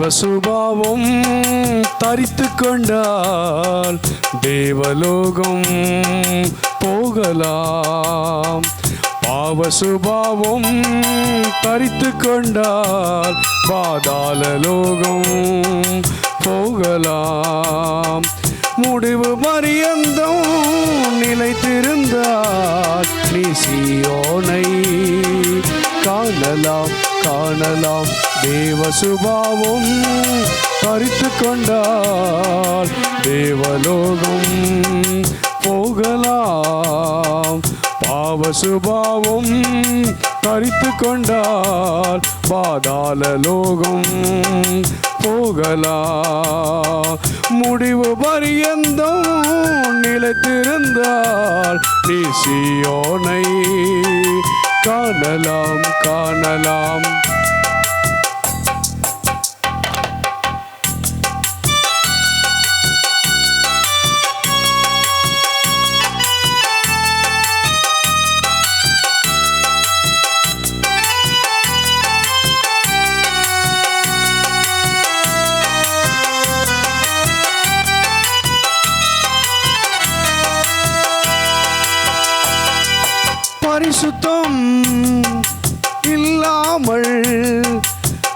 தேவ சுபாவம் தரித்து கொண்டால் தேவலோகம் போகலாம். பாவ சுபாவம் தரித்து கொண்டால் பாதாள லோகம் போகலாம். முடிவு பரியந்தம் நிலைத்திருந்தால் நீ சீயோனை காணலாம் காணலாம். தேவ சுபாவம் தரித்து கொண்டால் தேவலோகம் போகலாம். பாவ சுபாவம் தரித்து கொண்டால் பாதாள லோகம் போகலாம். முடிவு பரியந்தம் நிலைத்திருந்தால் நீ சீயோனை காணலாம் காணலாம். பரிசுத்தம் இல்லாமல்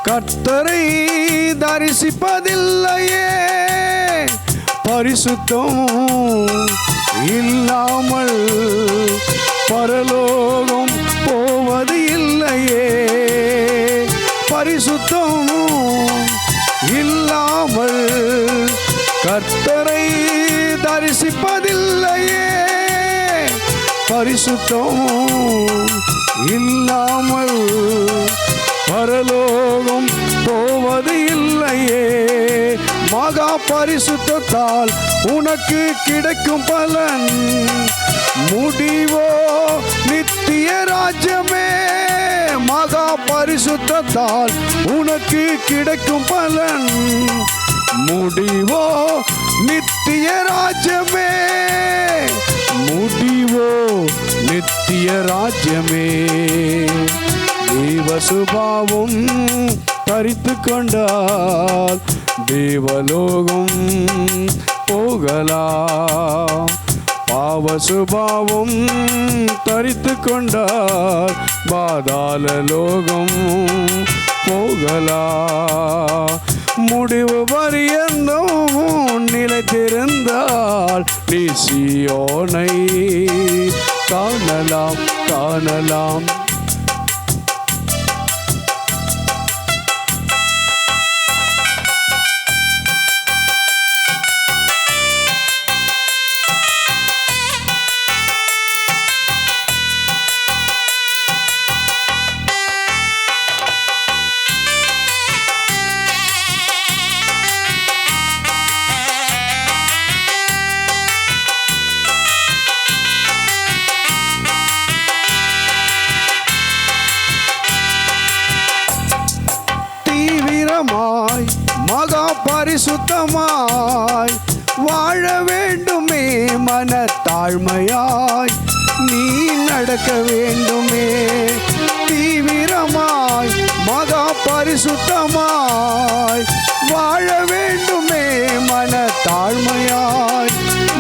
கர்த்தரை தரிசிப்பதில்லையே. பரிசுத்தம் இல்லாமல் பரலோகம் போவது இல்லையே. பரிசுத்தம் இல்லாமல் கர்த்தரை தரிசிப்பதில்லையே. பரிசுத்தம் இல்லாமல் பரலோகம் போவது இல்லையே. மகா பரிசுத்தத்தால் உனக்கு கிடைக்கும் பலன் முடிவோ நித்திய ராஜ்யமே. மகா பரிசுத்தத்தால் உனக்கு கிடைக்கும் பலன் முடிவோ நித்திய ராஜ்யமே. முடிவோ நித்திய ராஜ்யமே. தேவ சுபாவம் தரித்து கொண்டால் தேவலோகம் போகலாம். பாவ சுபாவம் தரித்து கொண்டால் பாதாள லோகம் போகலாம். முடிவு பரியந்தம் நிலைத்திருந்தால் நீ சீயோனை காணலாம் காணலாம். மகா பரிசுத்தமாய் வாழ வேண்டுமே. மனத்தாழ்மையாய் நீ நடக்க வேண்டுமே. தீவிரமாய் மகா பரிசுத்தமாய் வாழ வேண்டுமே. மனத்தாழ்மையாய்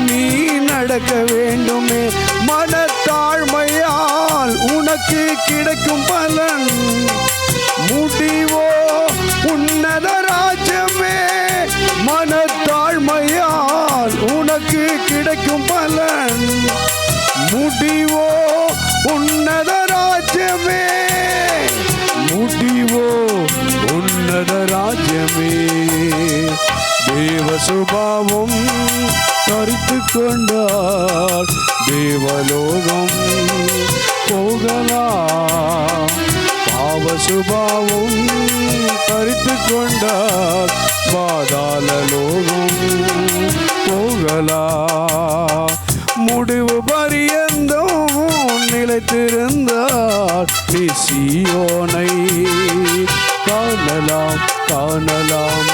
நீ நடக்க வேண்டுமே. மனத்தாழ்மையால் உனக்கு கிடைக்கும் பலன் முடிவோ உன்னத ராஜ்யமே. மனத்தாழ்மையால் உனக்கு கிடைக்கும் பலன் முடிவோ உன்னத ராஜ்யமே. முடிவோ உன்னத ராஜ்யமே. தேவ சுபாவம் தரித்து கொண்டால் தேவலோகம் போகலாம். பாவ சுபாவம் தரித்து கொண்டால் பாதாள லோகம் போகலாம். முடிவு பரியந்தம் நிலைத்திருந்தால் நீ சீயோனை காணலாம் காணலாம்.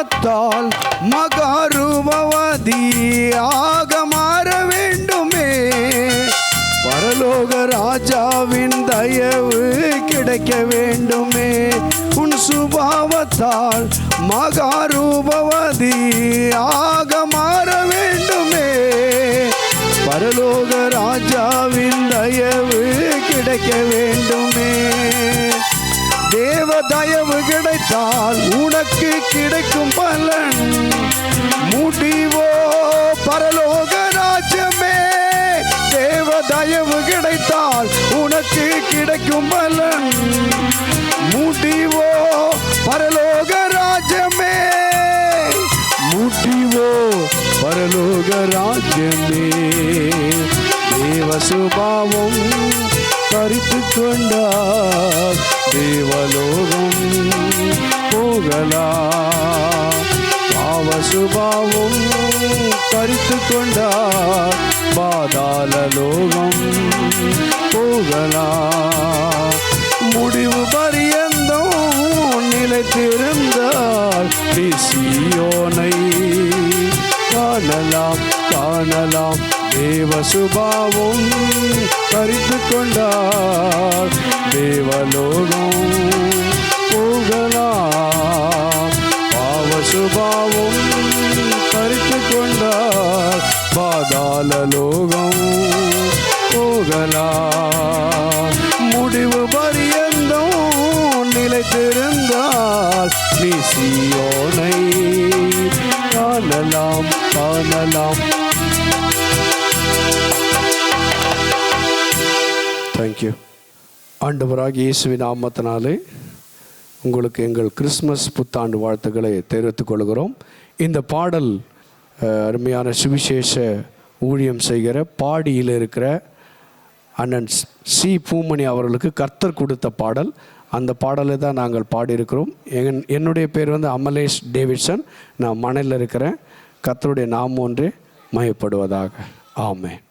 சுபாவத்தால் மகாரூபவதியாக மாற வேண்டுமே. பரலோக ராஜாவின் தயவு கிடைக்க வேண்டுமே. உன் சுபாவத்தால் மகாரூபவதியாக மாற வேண்டுமே. பரலோக ராஜாவின் தயவு கிடைக்க வேண்டுமே. தேவ தயவு கிடைத்தால் உனக்கு கிடைக்கும் பலன் முடிவோ பரலோக ராஜ்யமே. தேவ தயவு கிடைத்தால் உனக்கு கிடைக்கும் பலன் முடிவோ பரலோக ராஜ்யமே. முடிவோ பரலோக ராஜ்யமே. தேவ சுபாவம் தரித்து கொண்டார் தேவலோகம் போகலாம். பாவ சுபாவம் தரித்து கொண்டார் பாதாள லோகம் போகலாம். முடிவு பரியந்தம் நிலைத்திருந்தால் சீயோனை காணலாம் காணலாம். தேவ சுபாவம் தரித்து கொண்டார் தேவலோகம் போகலாம். பாவ சுபாவம் தரித்து கொண்டார் பாதாள லோகம் போகலாம். முடிவு பரியந்தம் நிலைத்திருந்தால் நீ சீயோனை காணலாம் காணலாம். தேங்க்யூ. ஆண்டவராகிய இயேசுவின் நாமத்தினாலே உங்களுக்கு எங்கள் கிறிஸ்மஸ் புத்தாண்டு வாழ்த்துக்களை தெரிவித்துக் கொள்கிறோம். இந்த பாடல் அருமையான சுவிசேஷ ஊழியம் செய்கிற பாடியில் இருக்கிற அண்ணன் சி பூமணி அவர்களுக்கு கர்த்தர் கொடுத்த பாடல். அந்த பாடலை தான் நாங்கள் பாடியிருக்கிறோம். என்னுடைய பேர் அமலேஷ் டேவிட்சன். நான் மணலில் இருக்கிறேன். கர்த்தருடைய நாமம் ஒன்றே மகிமைப்படுவதாக. ஆமென்.